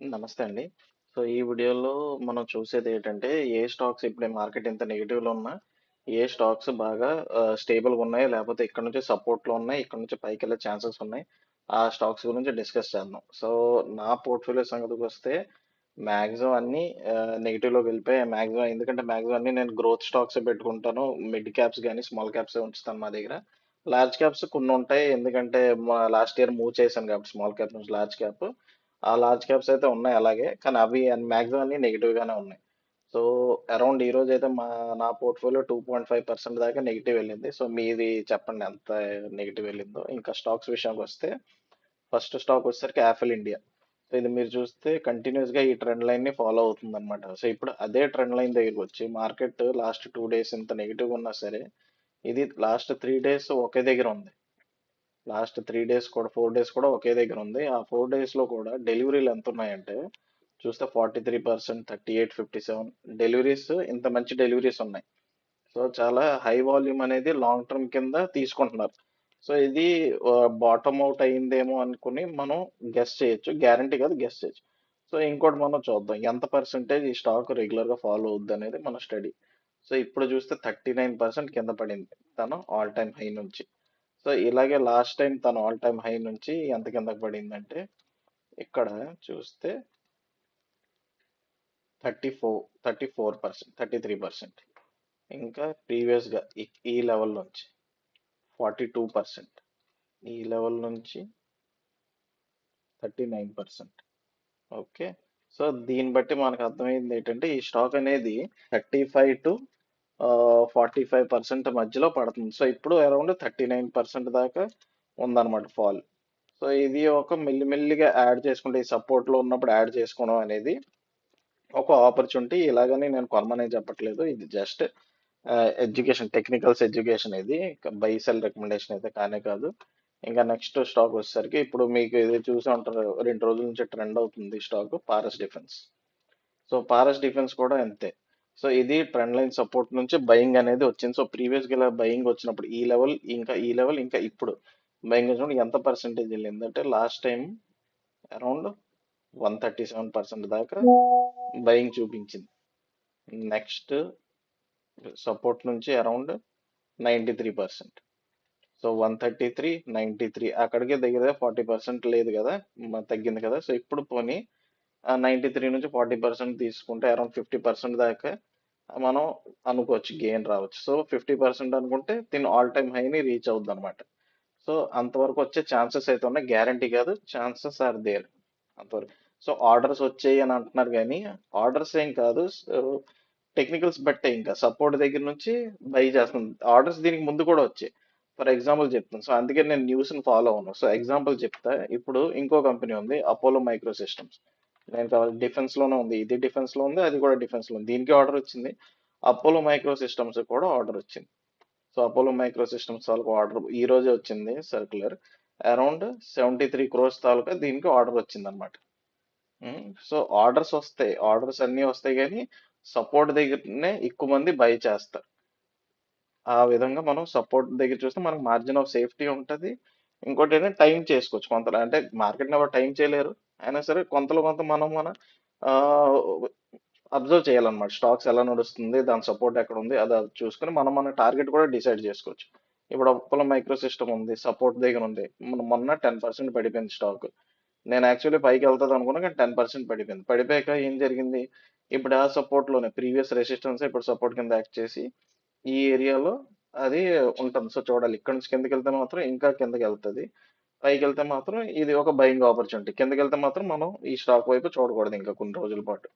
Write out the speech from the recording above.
నమస్తే అండి. సో, ఈ వీడియోలో మనం చూసేదేటంటే, ఏ స్టాక్స్ ఇప్పుడు మార్కెట్ ఇంత నెగెటివ్‌లో ఉన్నా, ఏ స్టాక్స్ బాగా స్టేబుల్‌గా ఉన్నాయి, లేపోతే ఇక్కడ నుంచి సపోర్ట్‌లో ఉన్నాయి, ఇక్కడ నుంచి పైకెళ్ళే ఛాన్సెస్ ఉన్నాయి. ఆ స్టాక్స్ గురించి డిస్కస్ చేద్దాం. సో, నా పోర్ట్‌ఫోలియో సంగతికొస్తే మాక్సిమం అన్నీ నెగెటివ్‌లోకి వెళ్ళిపోయాయి. మాక్సిమం ఎందుకంటే మాక్సిమం అన్నీ నేను గ్రోత్ స్టాక్సే పెట్టుకుంటాను. మిడ్ క్యాప్స్ గాని, స్మాల్ క్యాప్సే ఉంచుతాను మా దగ్గర. లార్జ్ క్యాప్స్ కొన్ని ఉంటాయి. ఎందుకంటే లాస్ట్ ఇయర్ మూవ్ చేశాను కాబట్టి స్మాల్ క్యాప్ నుంచి లార్జ్ క్యాప్. ఆ లార్జ్ క్యాప్స్ అయితే ఉన్నాయి అలాగే. కానీ అవి మాక్సిమం అన్ని నెగిటివ్ గానే ఉన్నాయి. సో అరౌండ్ ఈ రోజు అయితే నా పోర్ట్ఫోలియో 2.5% దాకా నెగిటివ్ వెళ్ళింది. సో మీది చెప్పండి ఎంత నెగిటివ్ వెళ్ళిందో. ఇంకా స్టాక్స్ విషయానికి వస్తే ఫస్ట్ స్టాక్ వచ్చేసరికి యాపిల్ ఇండియా. సో ఇది మీరు చూస్తే కంటిన్యూస్ గా ఈ ట్రెండ్ లైన్ ని ఫాలో అవుతుంది అనమాట. సో ఇప్పుడు అదే ట్రెండ్ లైన్ దగ్గరికి వచ్చి మార్కెట్ లాస్ట్ 2 డేస్ ఇంత నెగిటివ్ ఉన్నా సరే ఇది లాస్ట్ 3 డేస్ ఒకే దగ్గర ఉంది. లాస్ట్ 3 డేస్ కూడా 4 డేస్ కూడా ఒకే దగ్గర ఉంది. ఆ 4 డేస్ లో కూడా డెలివరీలు ఎంత ఉన్నాయంటే చూస్తే 43%, 38, 57 డెలివరీస్, ఇంత మంచి డెలివరీస్ ఉన్నాయి. సో చాలా హై వాల్యూమ్ అనేది లాంగ్ టర్మ్ కింద తీసుకుంటున్నారు. సో ఇది బాటమ్ అవుట్ అయిందేమో అనుకుని మనం గెస్ చేయొచ్చు. గ్యారంటీ కాదు, గెస్ చేయొచ్చు. సో ఇంకోటి మనం చూద్దాం ఎంత పర్సెంటేజ్ ఈ స్టాక్ రెగ్యులర్ గా ఫాలో అవుద్ది అనేది మన స్టడీ. సో ఇప్పుడు చూస్తే 39% కింద పడింది తను ఆల్ టైమ్ హై నుంచి. సో ఇలాగే లాస్ట్ టైం తను ఆల్ టైమ్ హై నుంచి ఎంత కిందకి పడిందంటే ఇక్కడ చూస్తే 34%, 33%. ఇంకా ప్రీవియస్ గా ఈ లెవెల్ నుంచి 42%, ఈ లెవెల్ నుంచి 39%. ఓకే. సో దీన్ని బట్టి మనకు అర్థమైంది ఏంటంటే ఈ స్టాక్ అనేది 35 టు 45% మధ్యలో పడుతుంది. సో ఇప్పుడు అరౌండ్ 39% దాకా ఉందన్నమాట ఫాల్. సో ఇది ఒక మెల్లిమెల్లిగా యాడ్ చేసుకుంటే ఈ సపోర్ట్ లో ఉన్నప్పుడు యాడ్ చేసుకోవడం అనేది ఒక ఆపర్చునిటీ. ఇలాగని నేను కొనమనే చెప్పట్లేదు. ఇది జస్ట్ ఎడ్యుకేషన్, టెక్నికల్స్ ఎడ్యుకేషన్. ఇది బై సెల్ రికమెండేషన్ అయితే కానే కాదు. ఇంకా నెక్స్ట్ స్టాక్ వచ్చేసరికి ఇప్పుడు మీకు ఇది చూసి ఉంటారు, 2 రోజుల నుంచి ట్రెండ్ అవుతుంది stock Paras defence. So Paras defence కూడా అంతే. సో ఇది ట్రెండ్ లైన్ సపోర్ట్ నుంచి బయింగ్ అనేది వచ్చింది. సో ప్రీవియస్ గా బయింగ్ వచ్చినప్పుడు ఈ లెవెల్, ఇంకా ఈ లెవెల్, ఇంకా ఇప్పుడు బయింగ్ వచ్చినప్పుడు ఎంత పర్సెంటేజ్ వెళ్ళిందంటే లాస్ట్ టైం అరౌండ్ 137% దాకా బయింగ్ చూపించింది. నెక్స్ట్ సపోర్ట్ నుంచి అరౌండ్ 93%. సో 133, 93 అక్కడికే దగ్గర 40% లేదు కదా, తగ్గింది కదా. సో ఇప్పుడు పోనీ 93 నుంచి 40% తీసుకుంటే అరౌండ్ 50% దాకా మనం అనుకోవచ్చు గెయిన్ రావచ్చు. సో 50% అనుకుంటే దీని ఆల్ టైమ్ హైని రీచ్ అవుద్ది అనమాట. సో అంతవరకు వచ్చే ఛాన్సెస్ అయితే ఉన్నాయి, గ్యారంటీ కాదు, ఛాన్సెస్ ఆర్ దేర్ అంతవరకు. సో ఆర్డర్స్ వచ్చాయి అని అంటున్నారు కానీ ఆర్డర్స్ ఏం కాదు, టెక్నికల్స్ బట్టే. ఇంకా సపోర్ట్ దగ్గర నుంచి బై చేస్తుంది. ఆర్డర్స్ దీనికి ముందు కూడా వచ్చాయి. ఫర్ ఎగ్జాంపుల్ చెప్తాను. సో అందుకే నేను న్యూస్ ని ఫాలో అవును. సో ఎగ్జాంపుల్ చెప్తా. ఇప్పుడు ఇంకో కంపెనీ ఉంది అపోలో మైక్రో సిస్టమ్స్. నేను కావాలి డిఫెన్స్ లోనే ఉంది, ఇది డిఫెన్స్ లో ఉంది, అది కూడా డిఫెన్స్ లో ఉంది. దీనికి ఆర్డర్ వచ్చింది. అపోలో మైక్రో సిస్టమ్స్ కూడా ఆర్డర్ వచ్చింది. సో అపోలో మైక్రో సిస్టమ్స్ తాలూకు ఆర్డర్ ఈ రోజే వచ్చింది సర్క్యులర్. అరౌండ్ 73 crores తాలూకా దీనికి ఆర్డర్ వచ్చింది అనమాట. సో ఆర్డర్స్ వస్తాయి, ఆర్డర్స్ అన్నీ వస్తాయి కానీ సపోర్ట్ దగ్గరనే ఎక్కువ మంది బై చేస్తారు. ఆ విధంగా మనం సపోర్ట్ దగ్గర చూస్తే మనకు మార్జిన్ ఆఫ్ సేఫ్టీ ఉంటుంది. ఇంకోటి ఏంటంటే టైం చేసుకోవచ్చు కొంత. అంటే మార్కెట్ని ఎవరు టైం చేయలేరు, అయినా సరే కొంతలో కొంత మన అబ్జర్వ్ చేయాలన్నమాట. స్టాక్స్ ఎలా నడుస్తుంది, దాని సపోర్ట్ ఎక్కడ ఉంది, అది చూసుకుని మనం మన టార్గెట్ కూడా డిసైడ్ చేసుకోవచ్చు. ఇప్పుడు అపోలో మైక్రో సిస్టమ్ ఉంది, సపోర్ట్ దగ్గర ఉంది. మొన్న 10% పడిపోయింది స్టాక్. నేను యాక్చువల్లీ పైకి వెళ్తుంది అనుకున్నా కానీ 10% పడిపోయింది. పడిపోయాక ఏం జరిగింది, ఇప్పుడు ఆ సపోర్ట్ లోనే ప్రీవియస్ రెసిస్టెన్స్ ఇప్పుడు సపోర్ట్ కింద యాక్ట్ చేసి ఈ ఏరియాలో అది ఉంటుంది. సో చూడాలి, ఇక్కడ నుంచి కిందకి వెళ్తే మాత్రం ఇంకా కిందకి వెళ్తుంది, పైకి వెళ్తే మాత్రం ఇది ఒక బయింగ్ ఆపర్చునిటీ. కిందకి వెళ్తే మాత్రం మనం ఈ స్టాక్ వైపు చూడకూడదు ఇంకా కొన్ని రోజుల పాటు.